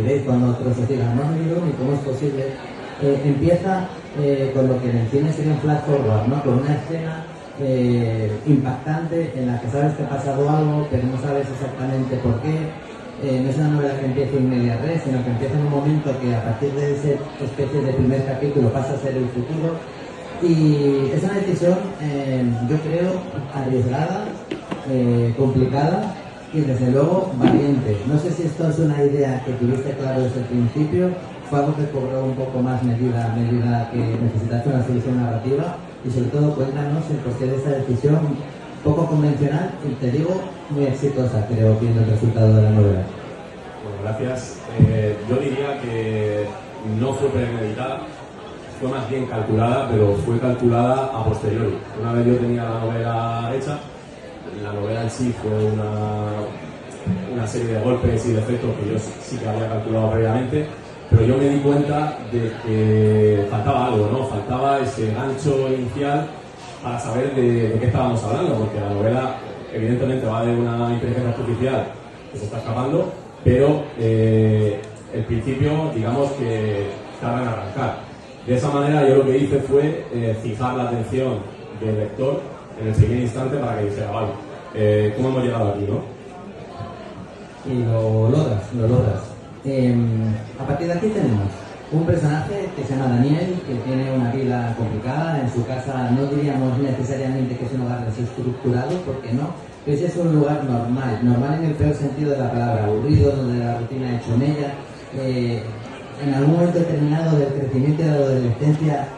diréis cuando otros os digan, no soy el único, ¿cómo es posible? Empieza con lo que en el cine sería un flash forward, ¿no? Con una escena impactante en la que sabes que ha pasado algo, pero no sabes exactamente por qué. No es una novela que empiece in media res, sino que empieza en un momento que a partir de esa especie de primer capítulo pasa a ser el futuro. Y es una decisión, yo creo, arriesgada, complicada y desde luego valiente. No sé si esto es una idea que tuviste claro desde el principio, fue algo que cobró un poco más medida a medida que necesitaste una solución narrativa, y sobre todo cuéntanos el porqué de esta decisión poco convencional y, te digo, muy exitosa, creo, viendo el resultado de la novela. Bueno, gracias. Yo diría que no fue premeditada, fue más bien calculada, pero fue calculada a posteriori. Una vez yo tenía la novela hecha, la novela en sí fue una serie de golpes y defectos que yo sí que había calculado previamente, pero yo me di cuenta de que faltaba algo, ¿no? Faltaba ese gancho inicial para saber de qué estábamos hablando, porque la novela evidentemente va de una inteligencia artificial que se está escapando, pero el principio, digamos que tarda en arrancar. De esa manera yo lo que hice fue fijar la atención del lector en el siguiente instante para que dijera, vale, ¿cómo hemos llegado aquí, no? Y lo logras. A partir de aquí tenemos un personaje que se llama Daniel, que tiene una vida complicada. En su casa no diríamos necesariamente que es un hogar desestructurado, porque no, pero ese es un lugar normal en el peor sentido de la palabra, aburrido, donde la rutina ha hecho mella. En algún momento determinado del crecimiento y de la adolescencia,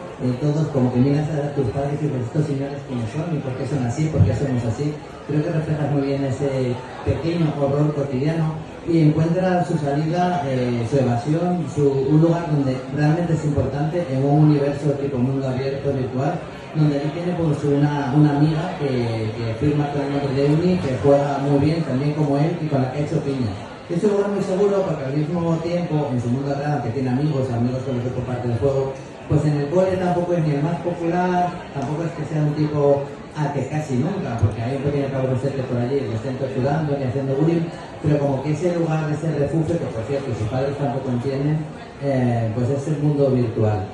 todos como que miras a tus padres y dices, estos señores quiénes son y por qué son así, por qué somos así. Creo que reflejas muy bien ese pequeño horror cotidiano y encuentra su salida, su evasión, un lugar donde realmente es importante en un universo tipo mundo abierto virtual, donde él tiene pues una amiga que firma con el nombre de Uni, que juega muy bien también como él y con la que ha hecho piña. Es un lugar muy seguro porque al mismo tiempo en su mundo real, que tiene amigos con los que comparte el juego, pues en el cole tampoco es ni el más popular, tampoco es que sea un tipo que casi nunca, porque hay un pequeño cabroncete por allí que estén torturando ni haciendo bullying, pero como que ese lugar, ese refugio, que por cierto sus padres tampoco entienden, pues es el mundo virtual.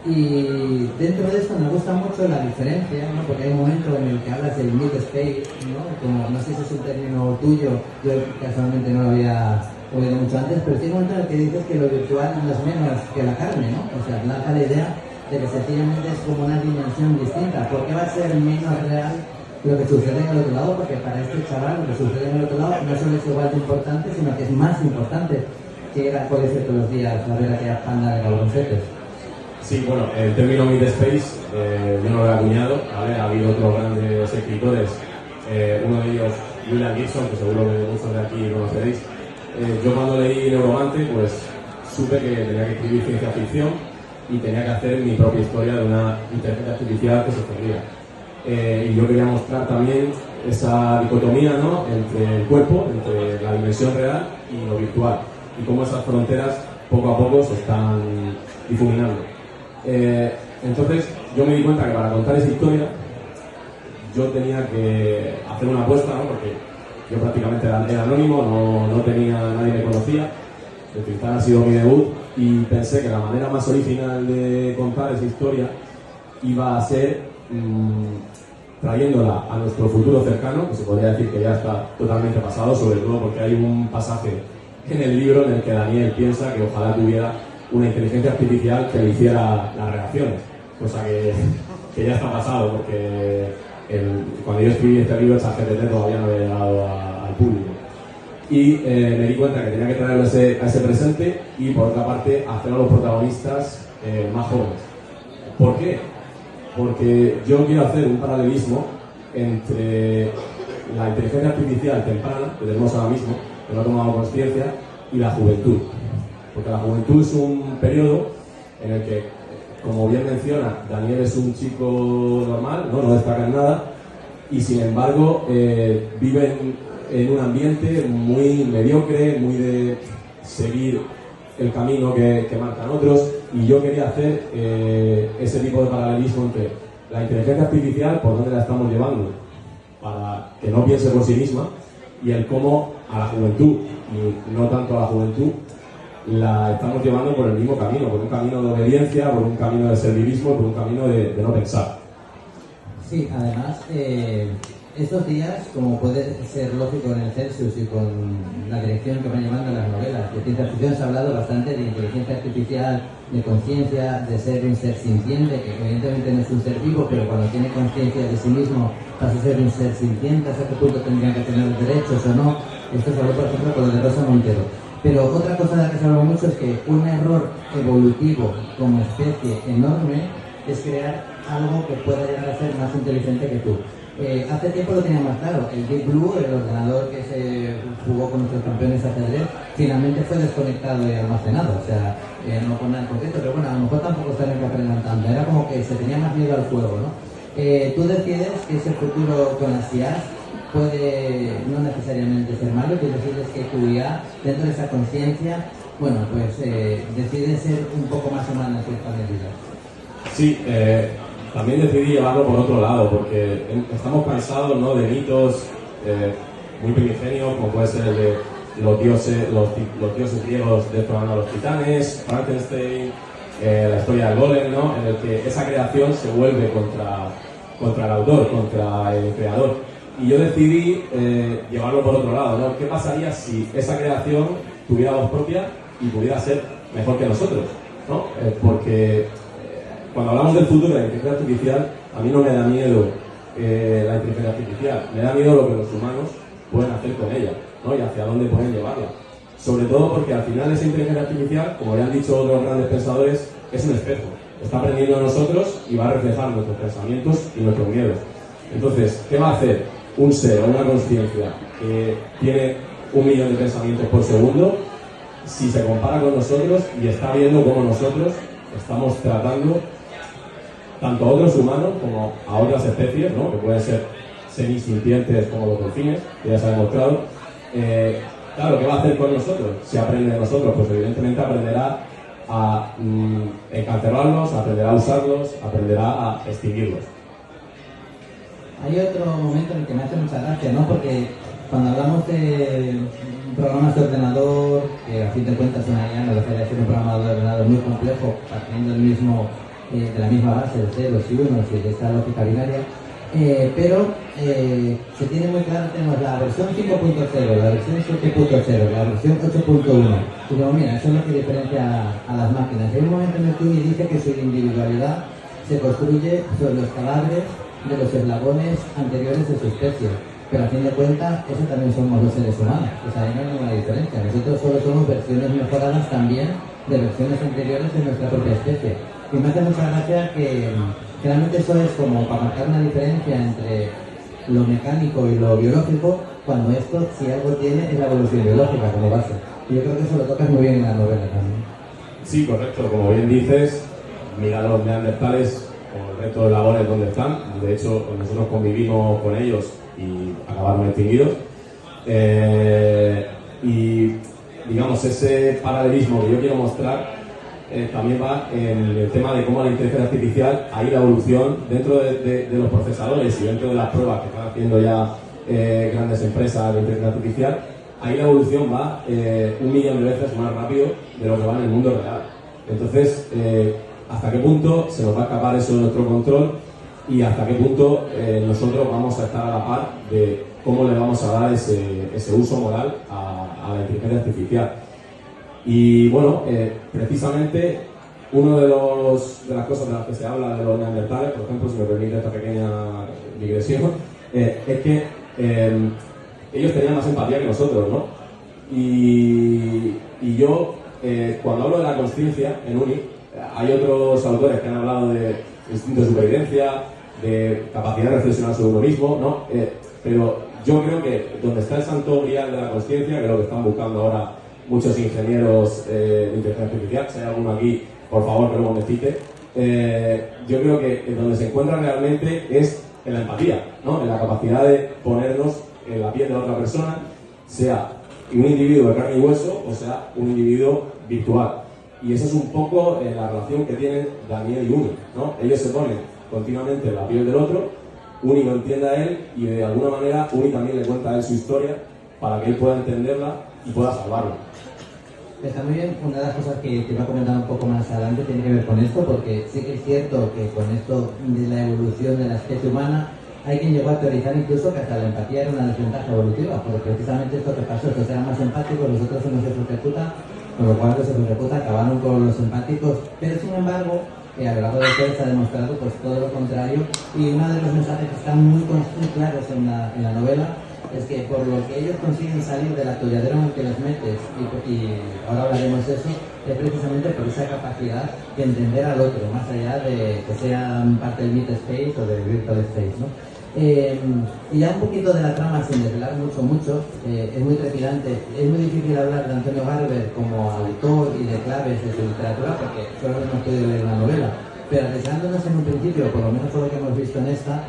Y dentro de esto me gusta mucho la diferencia, ¿no? Porque hay un momento en el que hablas del mid space, ¿no? Como, no sé si es un término tuyo, yo casualmente no lo había oído mucho antes, pero sí un momento en el que dices que lo virtual no es menos que la carne, ¿no? O sea, lanza la idea de que sencillamente es como una dimensión distinta. ¿Por qué va a ser menos real lo que sucede en el otro lado? Porque para este chaval lo que sucede en el otro lado no solo es igual de importante, sino que es más importante que ir al colegio todos los días a ver aquella panda de cabroncetes. Sí, bueno, el término mid-space yo no lo he acuñado, ¿vale? Ha habido otros grandes escritores, uno de ellos, William Gibson, que seguro que muchos de aquí conoceréis. Yo cuando leí Neuromante, pues supe que tenía que escribir ciencia ficción y tenía que hacer mi propia historia de una inteligencia artificial que se perdía. Y yo quería mostrar también esa dicotomía, ¿no? Entre el cuerpo, entre la dimensión real y lo virtual, y cómo esas fronteras poco a poco se están difuminando. Entonces yo me di cuenta que para contar esa historia yo tenía que hacer una apuesta, ¿no? Porque yo prácticamente era anónimo, no tenía, nadie me conocía. El Tristán ha sido mi debut y pensé que la manera más original de contar esa historia iba a ser trayéndola a nuestro futuro cercano, que se podría decir que ya está totalmente pasado, sobre todo porque hay un pasaje en el libro en el que Daniel piensa que ojalá tuviera una inteligencia artificial que le hiciera las reacciones, cosa que ya está pasado, porque cuando yo escribí este libro, ChatGPT todavía no había llegado al público. Y me di cuenta que tenía que traerlo a ese presente y, por otra parte, hacer a los protagonistas más jóvenes. ¿Por qué? Porque yo quiero hacer un paralelismo entre la inteligencia artificial temprana, que tenemos ahora mismo, que no ha tomado conciencia, y la juventud. Porque la juventud es un periodo en el que, como bien menciona, Daniel es un chico normal, no destaca en nada, y sin embargo vive en un ambiente muy mediocre, muy de seguir el camino que marcan otros, y yo quería hacer ese tipo de paralelismo entre la inteligencia artificial, por dónde la estamos llevando, para que no piense por sí misma, y el cómo a la juventud, y no tanto a la juventud, la estamos llevando por el mismo camino, por un camino de obediencia, por un camino de servilismo, por un camino de no pensar. Sí, además, estos días, como puede ser lógico en el Celsius y con la dirección que van llevando las novelas de ciencia ficción, se ha hablado bastante de inteligencia artificial, de conciencia, de ser un ser sintiente, que evidentemente no es un ser vivo, pero cuando tiene conciencia de sí mismo pasa a ser un ser sintiente, hasta qué punto tendrían que tener derechos o no. Esto se habló, por ejemplo, con lo de Rosa Montero. Pero otra cosa de la que se habla mucho es que un error evolutivo como especie enorme es crear algo que pueda llegar a ser más inteligente que tú. Hace tiempo lo tenía más claro. El Deep Blue, el ordenador que se jugó con nuestros campeones de ajedrez, finalmente fue desconectado y almacenado. O sea, no con nada en concreto, pero bueno, a lo mejor tampoco está en el que aprendan tanto. Era como que se tenía más miedo al juego, ¿no? Tú decides que ese futuro con las IAs puede no necesariamente ser malo, tú decides que tu IA, dentro de esa conciencia, bueno, pues decide ser un poco más humana en cierta medida. Sí, también decidí llevarlo por otro lado, porque estamos cansados, ¿no?, de mitos muy primigenios, como puede ser el de los dioses griegos destronando a los titanes, Frankenstein, la historia del golem, ¿no?, en el que esa creación se vuelve contra el autor, contra el creador. Y yo decidí llevarlo por otro lado, ¿no? ¿Qué pasaría si esa creación tuviera voz propia y pudiera ser mejor que nosotros, ¿no? Porque cuando hablamos del futuro de la inteligencia artificial, a mí no me da miedo la inteligencia artificial, me da miedo lo que los humanos pueden hacer con ella, ¿no?, y hacia dónde pueden llevarla. Sobre todo porque al final esa inteligencia artificial, como ya han dicho otros grandes pensadores, es un espejo. Está aprendiendo de nosotros y va a reflejar nuestros pensamientos y nuestros miedos. Entonces, ¿qué va a hacer un ser o una conciencia que tiene 1 millón de pensamientos por segundo si se compara con nosotros y está viendo cómo nosotros estamos tratando tanto a otros humanos como a otras especies, ¿no?, que pueden ser semisintientes como los delfines, que ya se ha demostrado? Claro, ¿qué va a hacer con nosotros? Si aprende de nosotros, pues evidentemente aprenderá a encarcelarlos, aprenderá a usarlos, aprenderá a extinguirlos. Hay otro momento en el que me hace mucha gracia, ¿no? Porque cuando hablamos de programas de ordenador, que a fin de cuentas una IA no deja de ser un programa de ordenador muy complejo, partiendo de la misma base de ceros y unos y de esta lógica binaria, pero se tiene muy claro, tenemos la versión 5.0, la versión 7.0, la versión 8.1. Y como mira, eso es lo que diferencia a las máquinas. Hay un momento en el que Turing dice que su individualidad se construye sobre los cadáveres de los eslabones anteriores de su especie. Pero a fin de cuentas, eso también somos los seres humanos. O sea, ahí no hay ninguna diferencia. Nosotros solo somos versiones mejoradas también de versiones anteriores de nuestra propia especie. Y me hace mucha gracia que realmente eso es como para marcar una diferencia entre lo mecánico y lo biológico, cuando esto, si algo tiene, es la evolución biológica como base. Y yo creo que eso lo tocas muy bien en la novela también. Sí, correcto. Como bien dices, mira los neandertales con el resto de labores donde están. De hecho, nosotros convivimos con ellos y acabaron extinguidos. Y digamos, ese paralelismo que yo quiero mostrar también va en el tema de cómo la inteligencia artificial, ahí la evolución dentro de los procesadores y dentro de las pruebas que están haciendo ya grandes empresas de inteligencia artificial, ahí la evolución va 1 millón de veces más rápido de lo que va en el mundo real. Entonces, ¿hasta qué punto se nos va a escapar eso de nuestro control? Y hasta qué punto nosotros vamos a estar a la par de cómo le vamos a dar ese uso moral a la inteligencia artificial. Y bueno, precisamente una de las cosas de las que se habla de los neandertales, por ejemplo, si me permite esta pequeña digresión, es que ellos tenían más empatía que nosotros, ¿no? Y yo, cuando hablo de la consciencia en UNI, hay otros autores que han hablado de instinto de supervivencia, de capacidad de reflexionar sobre uno mismo, ¿no? Pero yo creo que donde está el santo grial de la consciencia, que es lo que están buscando ahora muchos ingenieros de inteligencia artificial, si hay alguno aquí, por favor, que luego me cite, yo creo que donde se encuentra realmente es en la empatía, ¿no?, en la capacidad de ponernos en la piel de la otra persona, sea un individuo de carne y hueso o sea un individuo virtual. Y esa es un poco la relación que tienen Daniel y Uni, ¿no? Ellos se ponen continuamente en la piel del otro, Uni lo entiende a él y de alguna manera Uni también le cuenta a él su historia para que él pueda entenderla y pueda salvarlo. Está muy bien. Una de las cosas que te voy a comentar un poco más adelante tiene que ver con esto, porque sí que es cierto que con esto de la evolución de la especie humana hay quien llegó a teorizar incluso que hasta la empatía era una desventaja evolutiva, porque precisamente esto que pasó, estos eran más empáticos, los otros unos hijos de puta, con lo cual los hijos de puta acabaron con los empáticos, pero sin embargo, a lo largo de todo se ha demostrado pues todo lo contrario, y uno de los mensajes que están muy claros en la novela es que por lo que ellos consiguen salir del atolladero en el que les metes, y ahora hablaremos de eso, es precisamente por esa capacidad de entender al otro, más allá de que sean parte del Meet Space o del Virtual Space, ¿no? Y ya un poquito de la trama, sin desvelar mucho, es muy trepidante. Es muy difícil hablar de Antonio Garber como autor y de claves de su literatura porque solo hemos podido leer una novela, pero arriesgándonos en un principio, por lo menos por lo que hemos visto en esta,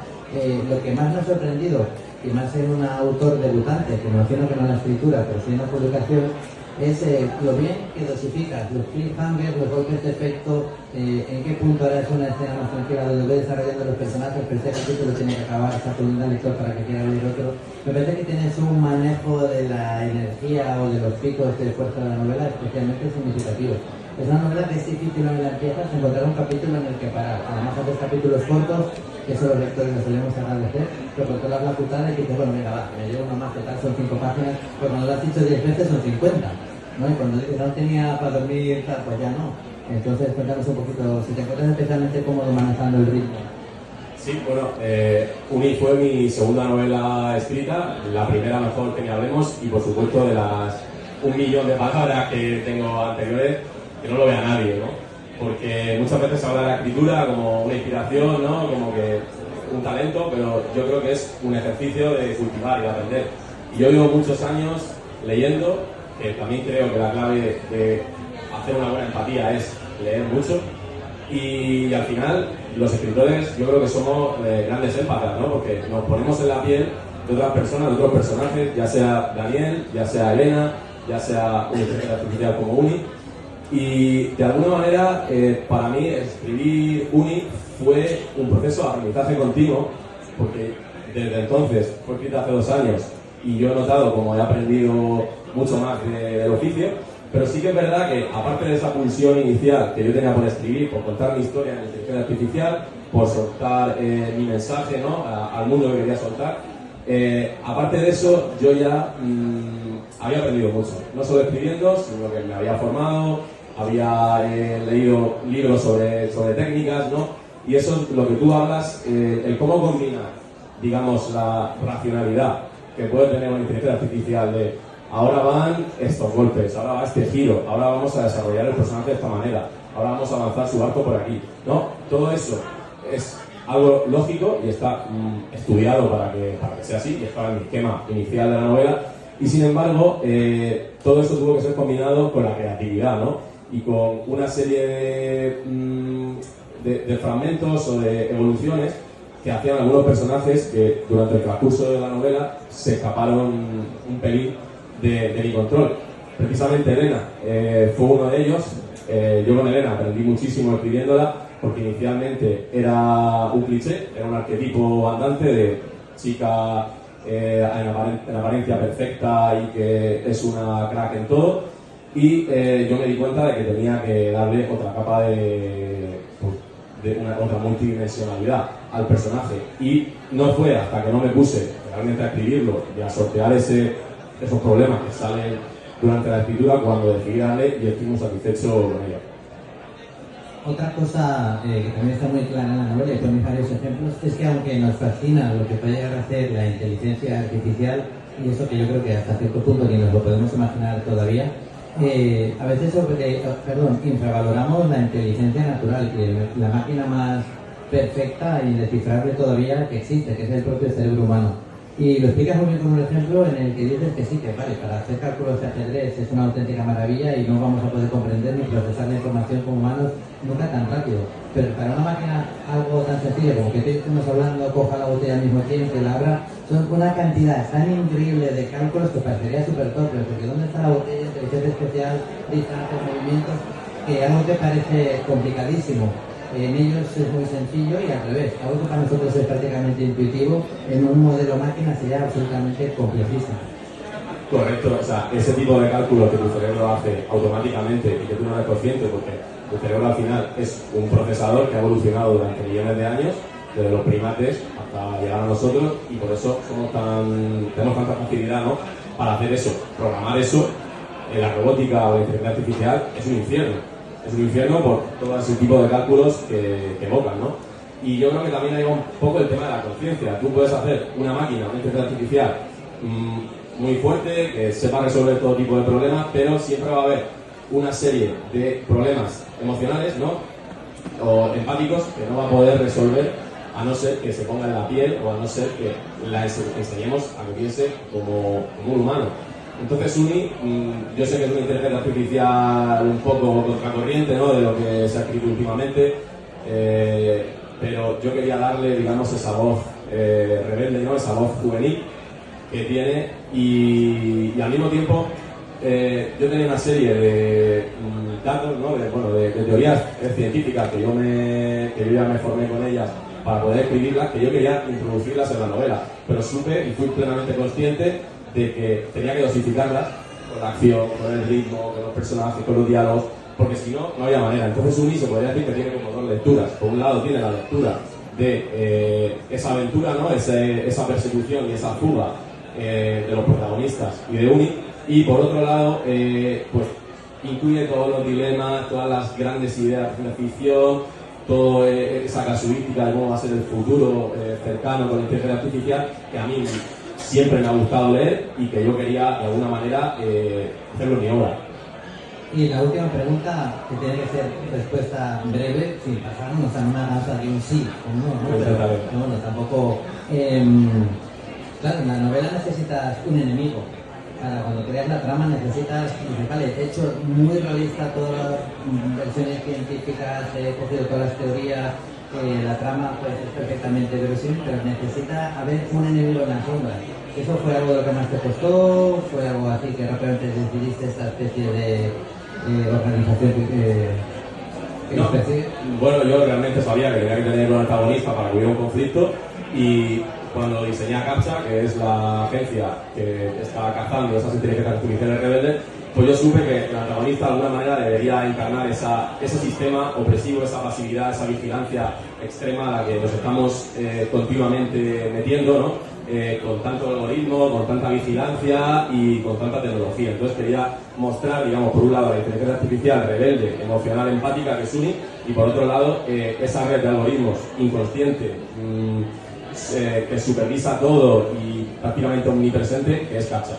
lo que más nos ha sorprendido, y más en un autor debutante, que me imagino que no en la escritura, pero sí en la publicación, es lo bien que dosificas los cliffhangers, los golpes de efecto, en qué punto ahora es una escena más tranquila donde voy desarrollando los personajes, pero este capítulo tiene que acabar, está poniendo al lector para que quiera leer otro. Me parece que tienes un manejo de la energía o de los picos de fuerza de la novela especialmente significativo. Es una novela que es difícil cuando la empiezas encontrar un capítulo en el que parar. Además haces capítulos cortos, que eso los lectores lo solemos agradecer, pero por todas la putada y que dices, bueno, venga, va, me llevo uno más, total, son 5 páginas, pero cuando lo has dicho 10 veces son 50, ¿no? Y cuando dices, no tenía para dormir, tal, pues ya no. Entonces, cuéntanos un poquito, si te encuentras especialmente cómodo manejando el ritmo. Sí, bueno, Uni fue mi segunda novela escrita, la primera mejor que ni hablemos, y por supuesto de las 1.000.000 de palabras que tengo anteriores, que no lo vea nadie, ¿no? Porque muchas veces se habla de la escritura como una inspiración, ¿no? Como que un talento, pero yo creo que es un ejercicio de cultivar y de aprender. Y yo llevo muchos años leyendo, que también creo que la clave de hacer una buena empatía es leer mucho, y al final los escritores yo creo que somos grandes empatas, ¿no? Porque nos ponemos en la piel de otras personas, de otros personajes, ya sea Daniel, ya sea Elena, ya sea una inteligencia artificial como Uni. Y de alguna manera, para mí, escribir Uni fue un proceso de aprendizaje continuo, porque desde entonces, fue escrita hace 2 años, y yo he notado como he aprendido mucho más del oficio, pero sí que es verdad que, aparte de esa pulsión inicial que yo tenía por escribir, por contar mi historia en inteligencia artificial, por soltar mi mensaje, ¿no? Al mundo que quería soltar, aparte de eso, yo ya había aprendido mucho, no solo escribiendo, sino que me había formado, había leído libros sobre técnicas, ¿no? Y eso es lo que tú hablas, el cómo combinar, digamos, la racionalidad que puede tener una inteligencia artificial de ahora van estos golpes, ahora va este giro, ahora vamos a desarrollar el personaje de esta manera, ahora vamos a avanzar su arco por aquí, ¿no? Todo eso es algo lógico y está estudiado para que sea así, y está en el esquema inicial de la novela, y sin embargo, todo esto tuvo que ser combinado con la creatividad, ¿no? Y con una serie de fragmentos o de evoluciones que hacían algunos personajes que durante el transcurso de la novela se escaparon un pelín de mi control. Precisamente Elena fue uno de ellos. Yo con Elena aprendí muchísimo escribiéndola porque inicialmente era un cliché, era un arquetipo andante de chica en apariencia perfecta y que es una crack en todo. Y yo me di cuenta de que tenía que darle otra capa de otra multidimensionalidad al personaje. Y no fue hasta que no me puse realmente a escribirlo y a sortear esos problemas que salen durante la escritura cuando decidí darle y estoy muy satisfecho con ella. Otra cosa que también está muy clara en la novela y ponéis varios ejemplos es que aunque nos fascina lo que puede llegar a hacer la inteligencia artificial, y eso que yo creo que hasta cierto punto ni nos lo podemos imaginar todavía, a veces infravaloramos la inteligencia natural, y la máquina más perfecta e indescifrable todavía que existe, que es el propio cerebro humano. Y lo explicas muy bien con un ejemplo en el que dices que sí, que vale, para hacer cálculos de ajedrez es una auténtica maravilla y no vamos a poder comprender ni procesar la información como humanos nunca tan rápido. Pero para una máquina algo tan sencillo como que estemos hablando, coja la botella al mismo tiempo y la abra, son una cantidad tan increíble de cálculos que parecería súper torpe, porque ¿dónde está la botella? Inteligencia especial, distancias, movimientos, que algo que parece complicadísimo en ellos es muy sencillo, y al revés, algo que para nosotros es prácticamente intuitivo, en un modelo máquina sería absolutamente complejísimo. Correcto, o sea, ese tipo de cálculos que tu cerebro hace automáticamente y que tú no eres consciente, porque tu cerebro al final es un procesador que ha evolucionado durante millones de años, desde los primates hasta llegar a nosotros, y por eso tenemos tanta facilidad, ¿no?, para hacer eso. Programar eso en la robótica o la inteligencia artificial es un infierno. Es un infierno por todo ese tipo de cálculos que evocan, ¿no? Y yo creo que también hay un poco el tema de la conciencia. Tú puedes hacer una máquina, una inteligencia artificial muy fuerte, que sepa resolver todo tipo de problemas, pero siempre va a haber una serie de problemas emocionales, ¿no?, o empáticos, que no va a poder resolver a no ser que se ponga en la piel o a no ser que la enseñemos a que piense como un humano. Entonces Uni, yo sé que es una inteligencia artificial un poco contracorriente, ¿no?, de lo que se ha escrito últimamente, pero yo quería darle, digamos, esa voz rebelde, ¿no?, esa voz juvenil que tiene, y al mismo tiempo yo tenía una serie de datos, ¿no?, de teorías científicas que yo ya me formé con ellas para poder escribirlas, que yo quería introducirlas en la novela, pero supe y fui plenamente consciente de que tenía que dosificarlas con la acción, con el ritmo, con los personajes, con los diálogos, porque si no, no había manera. Entonces Uni se podría decir que tiene como dos lecturas. Por un lado tiene la lectura de esa aventura, ¿no?, esa persecución y esa fuga de los protagonistas y de Uni, y por otro lado pues incluye todos los dilemas, todas las grandes ideas de ficción, toda esa casuística de cómo va a ser el futuro cercano con la inteligencia artificial, que a mí siempre me ha gustado leer y que yo quería de alguna manera hacerlo en mi obra. Y la última pregunta, que tiene que ser respuesta breve, sin pasarnos a una danza de un sí o un no, ¿no? Pero no, tampoco. Claro, en la novela necesitas un enemigo. Cuando creas la trama necesitas, vale, he hecho muy realista todas las versiones científicas, he cogido todas las teorías, la trama pues es perfectamente verosímil, pero necesita haber un enemigo en la sombra. ¿Eso fue algo de lo que más te costó? ¿Fue algo así que rápidamente decidiste esta especie de organización que no, bueno, yo realmente sabía que tenía que tener un antagonista para que hubiera un conflicto, y cuando diseñé a CAPTCHA, que es la agencia que está cazando esas inteligencias artificiales rebeldes, pues yo supe que el antagonista de alguna manera debería encarnar ese sistema opresivo, esa pasividad, esa vigilancia extrema a la que nos estamos continuamente metiendo, ¿no? Con tanto algoritmo, con tanta vigilancia y con tanta tecnología. Entonces quería mostrar, digamos, por un lado la inteligencia artificial rebelde, emocional, empática, que es Uni, y por otro lado esa red de algoritmos inconsciente, que supervisa todo y prácticamente omnipresente, que es CAPTCHA.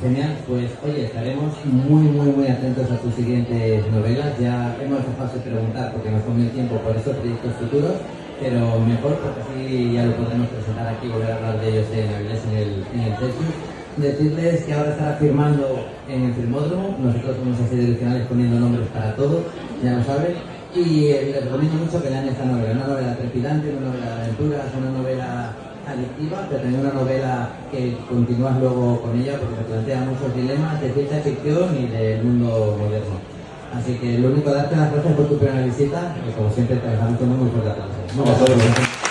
Genial, pues oye, estaremos muy atentos a tus siguientes novelas. Ya hemos dejado de preguntar porque nos come el tiempo por estos proyectos futuros, pero mejor porque así ya lo podemos presentar aquí y volver a hablar de ellos en Avilés en el Celsius. Decirles que ahora estará firmando en el Filmódromo. Nosotros somos así direccionales poniendo nombres para todo, ya lo saben. Y les recomiendo mucho que lean esta novela. Una novela trepidante, una novela de aventuras, una novela adictiva, pero también una novela que continúas luego con ella porque te plantea muchos dilemas de ciencia ficción y del mundo moderno. Así que lo único, darte las gracias por tu primera visita y como siempre te dejamos muy fuerte aplauso.